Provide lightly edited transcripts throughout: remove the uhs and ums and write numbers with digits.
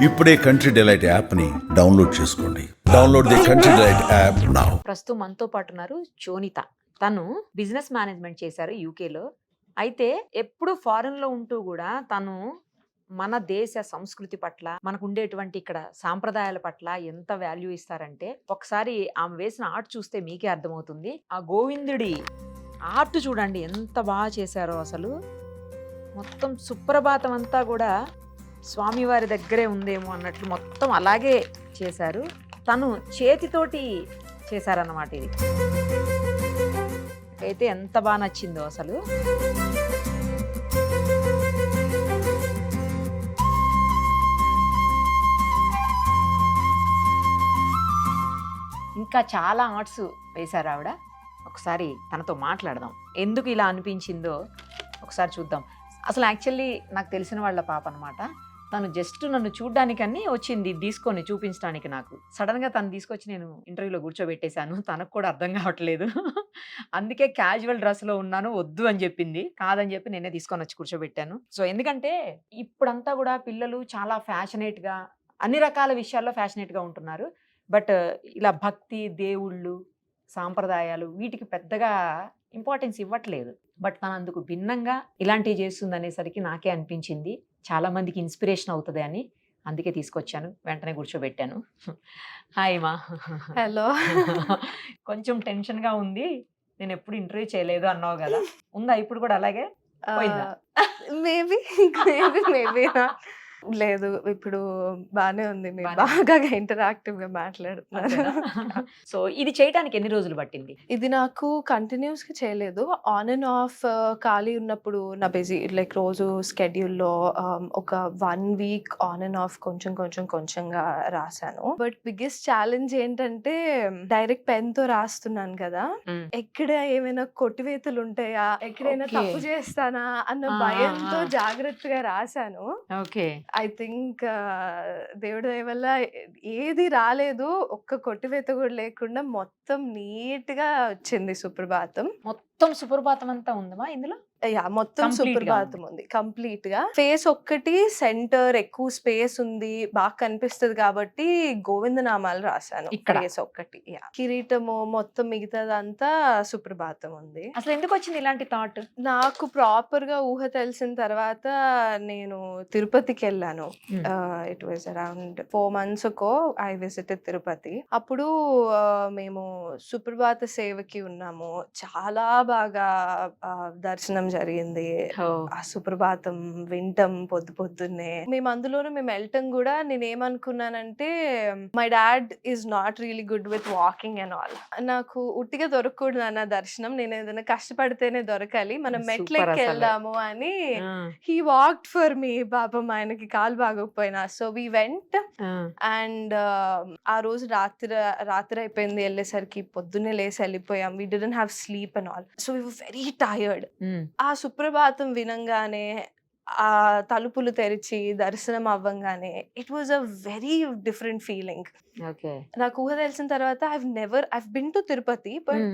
ఇప్పుడే country delight app ని download చేసుకోండి. Download the country delight app now. ప్రస్తుతం మనతో పాటు ఉన్నారు జోనిత. తను బిజినెస్ మేనేజ్మెంట్ చేశారు యూకేలో. అయితే ఎప్పుడు ఫారెన్ లో ఉంటూ కూడా తను మన దేశ సంస్కృతి పట్ల, మనకు ఉండేటువంటి ఇక్కడ సాంప్రదాయాల పట్ల ఎంత వాల్యూ ఇస్తారంటే, ఒకసారి ఆమె వేసిన ఆర్ట్ చూస్తే మీకే అర్థమవుతుంది. ఆ గోవిందుడి ఆర్ట్ చూడండి ఎంత బాగా చేశారో. అసలు మొత్తం సుప్రభాతం అంతా కూడా స్వామివారి దగ్గరే ఉందేమో అన్నట్లు మొత్తం అలాగే చేశారు. తను చేతితోటి చేశారన్నమాట ఇది. అయితే ఎంత బాగా నచ్చిందో అసలు. ఇంకా చాలా ఆర్ట్స్ వేశారు ఆవిడ. ఒకసారి తనతో మాట్లాడదాం. ఎందుకు ఇలా అనిపించిందో ఒకసారి చూద్దాం. అసలు యాక్చువల్లీ నాకు తెలిసిన వాళ్ళ పాప అనమాట. తను జస్ట్ నన్ను చూడ్డానికని వచ్చింది, తీసుకొని చూపించడానికి. నాకు సడన్గా తను తీసుకొచ్చి నేను ఇంటర్వ్యూలో కూర్చోబెట్టేశాను. తనకు కూడా అర్థం కావట్లేదు. అందుకే క్యాజువల్ డ్రెస్లో ఉన్నాను, వద్దు అని చెప్పింది. కాదని చెప్పి నేనే తీసుకొని వచ్చి కూర్చోబెట్టాను. సో ఎందుకంటే ఇప్పుడంతా కూడా పిల్లలు చాలా ఫ్యాషనేట్గా, అన్ని రకాల విషయాల్లో ఫ్యాషనేట్గా ఉంటున్నారు. బట్ ఇలా భక్తి, దేవుళ్ళు, సాంప్రదాయాలు వీటికి పెద్దగా ఇంపార్టెన్స్ ఇవ్వట్లేదు. బట్ తను అందుకు భిన్నంగా ఇలాంటివి చేస్తుంది అనేసరికి నాకే అనిపించింది చాలా మందికి ఇన్స్పిరేషన్ అవుతుంది అని. అందుకే తీసుకొచ్చాను, వెంటనే కూర్చోబెట్టాను. హాయ్ మా. హలో. కొంచెం టెన్షన్గా ఉంది, నేను ఎప్పుడు ఇంటర్వ్యూ చేయలేదు అన్నావు కదా, ఉందా ఇప్పుడు కూడా అలాగే? పోయిందా? మేబీ లేదు, ఇప్పుడు బానే ఉంది. మీరు బాగా ఇంటరాక్టివ్ గా మాట్లాడుతున్నారు. సో ఇది చేయడానికి ఎన్ని రోజులు పట్టింది? ఇది నాకు కంటిన్యూస్ గా చేయలేదు, ఆన్ అండ్ ఆఫ్. ఖాళీ ఉన్నప్పుడు నా బిజీ లైక్ రోజు స్కెడ్యూల్లో ఒక 1 వీక్ ఆన్ అండ్ ఆఫ్ కొంచెంగా రాశాను. బట్ బిగ్గెస్ట్ ఛాలెంజ్ ఏంటంటే డైరెక్ట్ పెన్ తో రాస్తున్నాను కదా, ఎక్కడ ఏమైనా కొట్టివేతలు ఉంటాయా, ఎక్కడైనా తప్పు చేస్తానా అన్న భయంతో జాగ్రత్తగా రాశాను. ఓకే. ఐ థింక్ దేవుడి దయ వల్ల ఏది రాలేదు, ఒక్క కొట్టివేత కూడా లేకుండా మొత్తం నీట్ గా వచ్చింది సుప్రభాతం. మొత్తం సుప్రభాతం అంతా ఉందమ్మా ఇందులో? యా, మొత్తం సుప్రభాతం ఉంది కంప్లీట్ గా. ఫేస్ ఒక్కటి సెంటర్ ఎక్కువ స్పేస్ ఉంది, బాగా కనిపిస్తుంది కాబట్టి గోవింద నామాలు రాశాను ఇక్కడ. ఫేస్ ఒక్కటి. యా, కిరీటము మొత్తం మిగతాదంతా సుప్రభాతం ఉంది. అసలు ఎందుకు వచ్చింది ఇలాంటి థాట్? నాకు ప్రాపర్ గా ఊహ తెలిసిన తర్వాత నేను తిరుపతికి వెళ్ళాను. It was around 4 months ago I visited Tirupati. అప్పుడు మేము సుప్రభాత సేవకి ఉన్నాము. చాలా బాగా దర్శనం జరిగింది. ఆ సుప్రభాతం వింటం పొద్దున్నే. మేము అందులోనూ మేము వెళ్ళటం కూడా నేనేమనుకున్నానంటే, my dad is not really good with walking and all. నాకు ఉట్టిగా దొరకకూడదు అన్న దర్శనం, నేను ఏదైనా కష్టపడితేనే దొరకాలి, మనం మెట్లెక్కి వెళ్దాము అని. He walked for me. పాపం ఆయనకి కాలు బాగోకపోయినా. సో వి వెంట్ అండ్ ఆ రోజు రాత్రి అయిపోయింది. వెళ్ళేసరికి పొద్దున్నే లేసి వెళ్ళిపోయాం. We didn't have sleep and all. So we were very tired. ఆ సుప్రభాతం వినంగానే, ఆ తలుపులు తెరిచి దర్శనం అవ్వంగానే, it was a very different feeling. నాకు ఊహ తెలిసిన తర్వాత I've been to Tirupati, but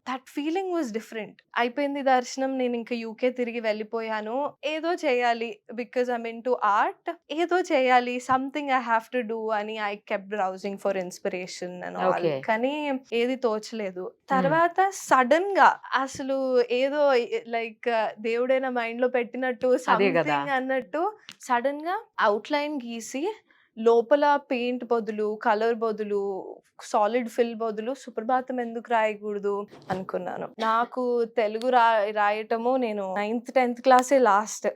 that feeling was different. అయిపోయింది దర్శనం, నేను ఇంకా యూకే తిరిగి వెళ్ళిపోయాను. ఏదో చేయాలి, because I'm into art, ఏదో చేయాలి, something I have to do అని I kept browsing for inspiration and all. కానీ ఏది తోచలేదు. తర్వాత సడన్ గా అసలు ఏదో లైక్ దేవుడైనా మైండ్ లో పెట్టినట్టు, సంథింగ్ అన్నట్టు, సడన్ గా అవుట్ లైన్ గీసి లోపల పెయింట్ బదులు, కలర్ బదులు, సాలిడ్ ఫిల్ బదులు సుప్రభాతం ఎందుకు రాయకూడదు అనుకున్నాను. నాకు తెలుగు రాయటము నేను 9th 10th క్లాసే లాస్ట్.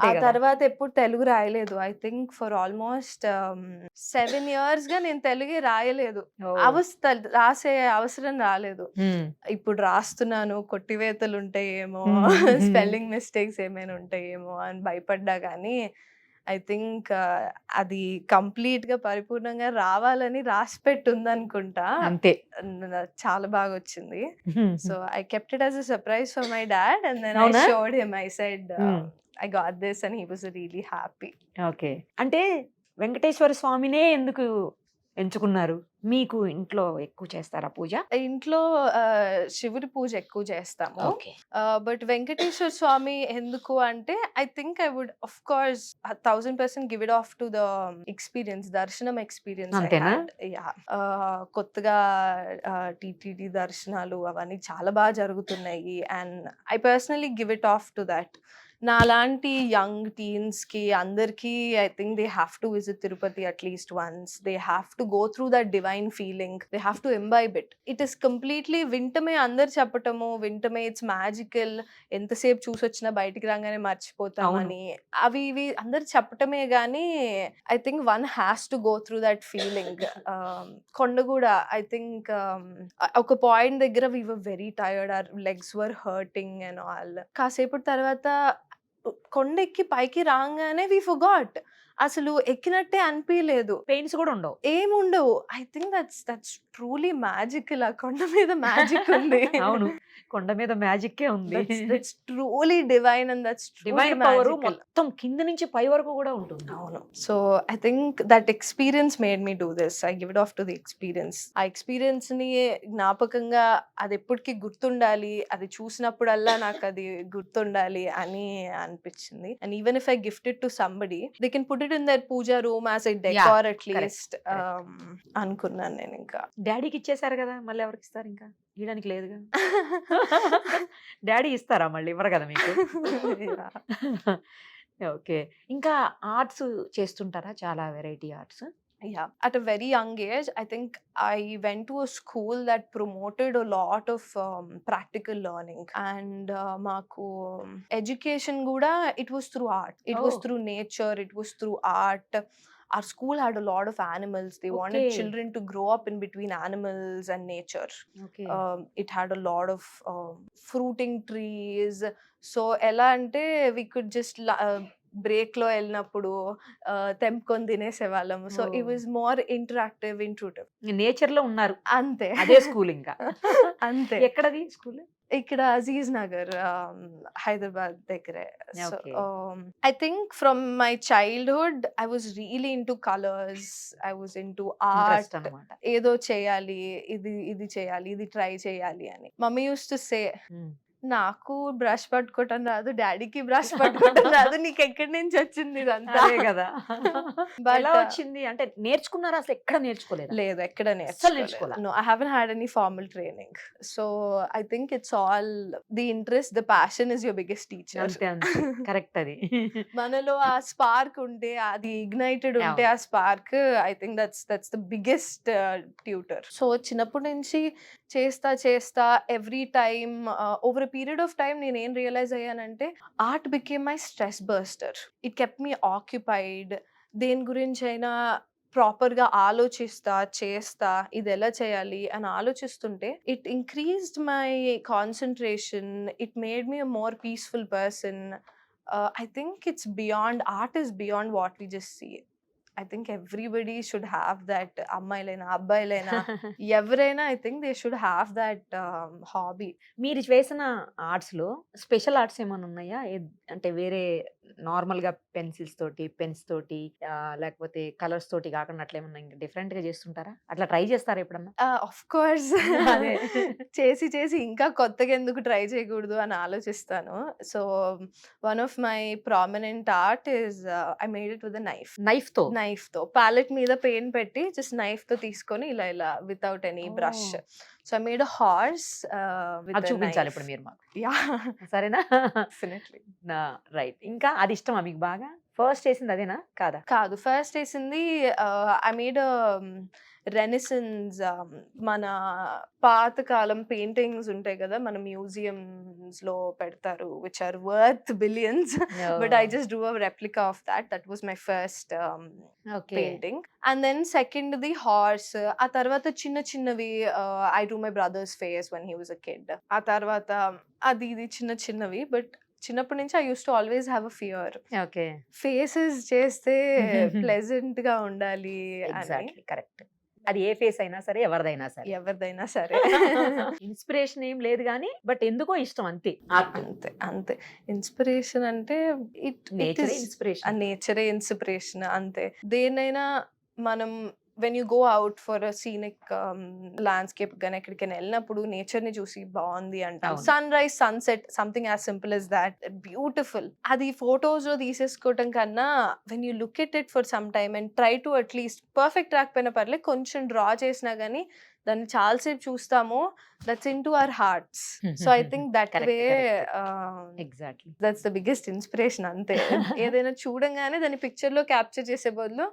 ఆ తర్వాత ఎప్పుడు తెలుగు రాయలేదు. I think for almost 7 years గా నేను తెలుగే రాయలేదు. రాసే అవసరం రాలేదు. ఇప్పుడు రాస్తున్నాను, కొట్టివేతలు ఉంటాయేమో, స్పెల్లింగ్ మిస్టేక్స్ ఏమైనా ఉంటాయేమో అని భయపడ్డా. కానీ ఐ థింక్ అది కంప్లీట్ గా పరిపూర్ణంగా రావాలని రాసి పెట్టి ఉందనుకుంటా. అంతే, చాలా బాగా వచ్చింది. So I kept it as a surprise for my dad and then I showed him. I said I got this and he was really happy. Okay. అంటే వెంకటేశ్వర స్వామినే ఎందుకు ఎంచుకున్నారు? మీకు ఇంట్లో ఎక్కువ చేస్తారా పూజ? ఇంట్లో శివుడి పూజ ఎక్కువ చేస్తాము. ఓకే. బట్ వెంకటేశ్వర స్వామి ఎందుకు అంటే I think I would of course 1000% give it off to the experience, దర్శనం ఎక్స్పీరియన్స్. అంతేనా? కొత్తగా టీటీడీ దర్శనాలు అవన్నీ చాలా బాగా జరుగుతున్నాయి and I personally give it off to that. నాలాంటి యంగ్ టీన్స్ కి అందరికి I think they have to visit Tirupati at least once. They have to go through that divine feeling. They have to imbibe it. It is completely వింటమే అందరు చెప్పటము, వింటమే it's magical, ఎంతసేపు చూసొచ్చినా బయటికి రాగానే మర్చిపోతామని అవి ఇవి అందరు చెప్పటమే గానీ I think one has to go through that feeling. కొండగూడ ఐ థింక్ ఒక పాయింట్ దగ్గర we were very tired, our legs were hurting and all. కాసేపటి తర్వాత కొండ ఎక్కి పైకి రాగానే వి ఫర్గాట్, అసలు ఎక్కినట్టే అనిపించలేదు, పెయిన్స్ కూడా ఉండవు. ఏముండవు. I think that's truly magical. ఆ కొండ మీద మ్యాజిక్ ఉంది. అవును, కొండ మీద మ్యాజిక్కే ఉంది. That's truly divine and that's divine power మొత్తం కింద నుంచి పై వరకు కూడా ఉంటుంది. అవును. So I think that experience made me do this. I give it off to the experience. ఆ ఎక్స్పీరియన్స్ ని జ్ఞాపకంగా అది ఎప్పటికీ గుర్తుండాలి, అది చూసినప్పుడల్లా నాకు అది గుర్తుండాలి అని అనిపించింది. And even if I gift it to somebody, they can put it in their puja room as a decor at least అనుకున్నాను నేను. ఇంకా డాడీకి ఇచ్చేసారు కదా, మళ్ళీ ఎవరికి ఇస్తారు? ఇంకా ఇయడానికి లేదుగా. డాడీ ఇస్తారా? మళ్ళీ ఇవ్వరు కదా మీకు. ఓకే. ఇంకా ఆర్ట్స్ చేస్తుంటారా? చాలా variety arts. Yeah, at a very young age, I think I went to a school that promoted a lot of practical learning and maku education kuda it was through art. It was through nature, it was through art. Our school had a lot of animals. They wanted children to grow up in between animals and nature. Okay. It had a lot of fruiting trees. So ela ante we could just break లో వెళ్ళినప్పుడు తెంపుకొని తినేసేవాళ్ళము. So it was more interactive, intuitive. Nature లో ఉన్నారు అంతే. అదే school ఇంకా అంతే. ఎక్కడది స్కూల్? ఇక్కడ అజీజ్ నగర్, హైదరాబాద్ దగ్గరే. So Okay. I think from my childhood I was really into colours, I was into art. అన్నమాట. ఏదో చేయాలి, ఇది చేయాలి, ఇది ట్రై చేయాలి అని. మమ్మీ యూస్ టు సే, నాకు బ్రష్ పట్టుకోవటం రాదు, డాడీకి బ్రష్ పట్టుకోవటం రాదు, నీకు ఎక్కడి నుంచి వచ్చింది ఇదంతా? అదే కదా. ఎలా వచ్చింది అంటే నేర్చుకున్నారా? అసలు ఎక్కడ నేర్చుకోలేదు? లేదు, ఎక్కడ నేర్చుకోలే. No, I haven't had any formal training. So I think it's all the interest, the passion is your biggest teacher. అంతే అంతే, కరెక్ట్. అది మనలో ఆ స్పార్క్ ఉంటే, అది ఇగ్నైటెడ్ ఉంటే, ఆ spark I think that's the biggest tutor. So చిన్నప్పటి నుంచి చేస్తా every time over a period of time నేను ఏం రియలైజ్ అయ్యానంటే, art became my stress buster. It kept me occupied. దేని గురించి అయినా ప్రాపర్గా చేస్తా, ఇది ఎలా చేయాలి అని ఆలోచిస్తుంటే it increased my concentration. It made me a more peaceful person. I think it's beyond, art is beyond what we just see. I think everybody should have that. అమ్మాయిలైనా అబ్బాయిలైనా ఎవరైనా I think they should have that hobby. మీరు చేసిన arts లో special arts ఏమైనా ఉన్నాయా? అంటే వేరే నార్మల్ గా పెన్సిల్స్ తోటి, పెన్స్ తోటి, లేకపోతే కలర్స్ తోటి కాకుండా అట్లా ఏమన్నా ఇంకా డిఫరెంట్ గా చేస్తుంటారా? అట్లా ట్రై చేస్తారా ఎప్పుడన్నా? Of course. చేసి ఇంకా కొత్తగా ఎందుకు ట్రై చేయకూడదు అని ఆలోచిస్తాను. So one of my prominent art is I made it with knife తో ప్యాలెట్ మీద పెయిన్ పెట్టి జస్ట్ నైఫ్ తో తీసుకొని ఇలా without any brush. So I made a horse. చూపించాలి ఇప్పుడు మీరు మాకు. యా, సరేనా? డెఫినెట్లీ. రైట్. ఇంకా అది ఇష్టమా మీకు బాగా? ఫస్ట్ వేసింది అదేనా కాదా? కాదు, ఫస్ట్ వేసింది ఐ మేడ్ రెనిసెన్స్. మన పాతకాలం పెయింటింగ్స్ ఉంటాయి కదా, మన మ్యూజియంస్ లో పెడతారు, which are worth billions. But I just do a replica of that was my first painting. And then second the horse. ఆ తర్వాత చిన్నవి I do my brother's face when he was a kid. ఆ తర్వాత అది ఇది చిన్నవి. But చిన్నప్పటి నుంచి I use to always have a fear. Okay. Faces చేస్తే ప్లెజెంట్ గా ఉండాలి అని. కరెక్ట్. అది ఏ ఫేస్ అయినా సరే, ఎవరిదైనా సరే. ఇన్స్పిరేషన్ ఏం లేదు కానీ బట్ ఎందుకో ఇష్టం అంతే. అంతే. ఇన్స్పిరేషన్ అంటే నేచరే ఇన్స్పిరేషన్ అంతే. దేన్నైనా మనం when you go out for a scenic landscape గానీ ఎక్కడికైనా వెళ్ళినప్పుడు నేచర్ ని చూసి బాగుంది అంటాం. అవును. Sun rise sunset something as simple as that, beautiful. అది ఫొటోస్ లో తీసేసుకోవటం కన్నా when you look at it for some time and try to at least perfect రాకపోయినా పర్లేదు కొంచెం డ్రా చేసినా గానీ దాన్ని చాలాసేపు చూస్తాము, that's in to our hearts. So I think that Correct, way exactly. That's the biggest inspiration అంతే. ఏదైనా చూడంగానే దాన్ని పిక్చర్ లో క్యాప్చర్ చేసే బదులు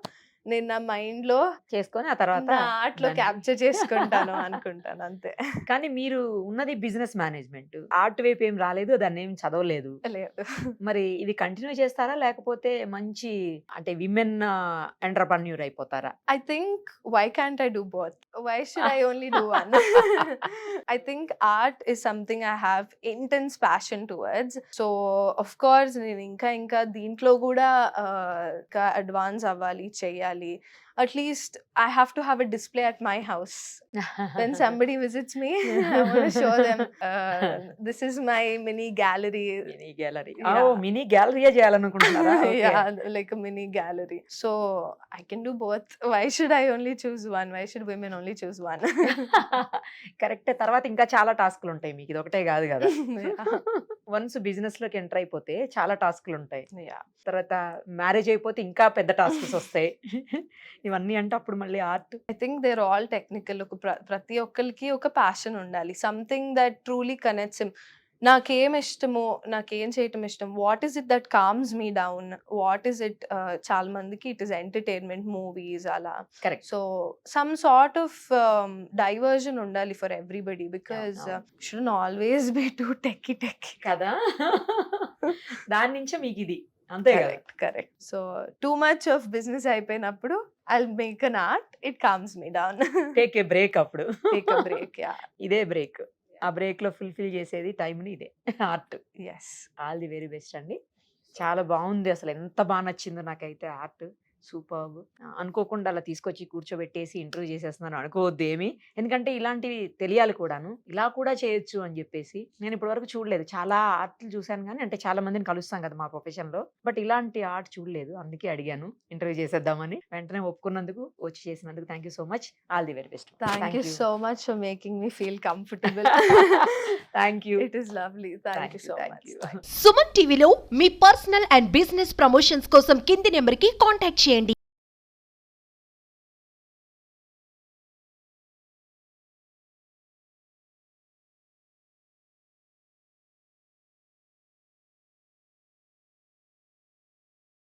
నేను నా మైండ్ లో చేసుకొని ఆ తర్వాత నా ఆర్ట్ లో దాన్ని- క్యాప్చర్ చేసుకుంటాను అనుకుంటాను అంతే. కానీ మీరు ఉన్నది బిజినెస్ మేనేజ్మెంట్, ఆర్ట్ వైపు ఏం రాలేదు, దాన్ని ఏం చదవలేదు. లేదు. మరి ఇది కంటిన్యూ చేస్తారా లేకపోతే మంచి అంటే విమెన్ ఎంటర్‌ప్రెన్యూర్ అయిపోతారా? I think why can't I do both? Why should I only do one? I think art is something I have intense passion towards. So of course నేను ఇంకా దీంట్లో కూడా అడ్వాన్స్ అవ్వాలి, చెయ్యాలి. At least I have to have a display at my house. When somebody visits me, I want to show them this is my mini gallery. Mini gallery. Yeah. Mini గ్యాలరీయే చేయాలనుకుంటున్నారా? Yeah, like a mini gallery. So I can do both. Why should I only choose one? Why should women only choose one? Correct. తర్వాత ఇంకా చాలా టాస్క్లు ఉంటాయి మీకు, ఇది ఒకటే కాదు కదా. Yeah. వన్స్ బిజినెస్ లోకి ఎంటర్ అయిపోతే చాలా టాస్క్లు ఉంటాయి. Yeah. తర్వాత మ్యారేజ్ అయిపోతే ఇంకా పెద్ద టాస్క్స్ వస్తాయి. ఇవన్నీ అంటే అప్పుడు మళ్ళీ art. I think they're all technical. ప్రతి ఒక్కరికి ఒక ప్యాషన్ ఉండాలి, something that truly connects him. నాకేం ఇష్టమో, నాకేం చేయటం ఇష్టం, what is it that calms me down, what is it. చాలా మందికి ఇట్ ఈస్ ఎంటర్టైన్మెంట్, మూవీస్ అలా. Correct. So some sort of diversion ఉండాలి for everybody, because should always be too techie కదా. దాని నుంచే మీకు ఇది అంతే కదా. Correct. So too much of business అయిపోయినప్పుడు I'll make an art, it calms me down. Take a break. అప్పుడు Take a break, yeah. ఇదే బ్రేక్. ఆ బ్రేక్ లో ఫుల్ఫిల్ చేసేది టైంని ఇదే art. Yes. All the very best అండి. చాలా బాగుంది, అసలు ఎంత బాగా నచ్చిందో నాకైతే ఆర్ట్. సూపర్బ్. అనుకోకుండా అలా తీసుకొచ్చి కూర్చోబెట్టేసి ఇంటర్వ్యూ చేసేస్తున్నాను అనుకోవద్దు ఏమి, ఎందుకంటే ఇలాంటివి తెలియాలి కూడాను, ఇలా కూడా చేయొచ్చు అని చెప్పేసి. నేను ఇప్పటి వరకు చూడలేదు, చాలా ఆర్ట్లు చూశాను కానీ, అంటే చాలా మందిని కలుస్తాం కదా మా ప్రొఫెషన్ లో, బట్ ఇలాంటి ఆర్ట్ చూడలేదు, అందుకే అడిగాను ఇంటర్వ్యూ చేసేద్దామని. వెంటనే ఒప్పుకున్నందుకు, వచ్చి చేసినందుకు thank you so much. All the very best. Thank you so much for making me feel comfortable. Thank you. It is lovely. Thank you so much. Suman టీవీలో మీ పర్సనల్ అండ్ బిజినెస్ ప్రమోషన్స్ కోసం కింది నెంబర్కి contact చేయండి.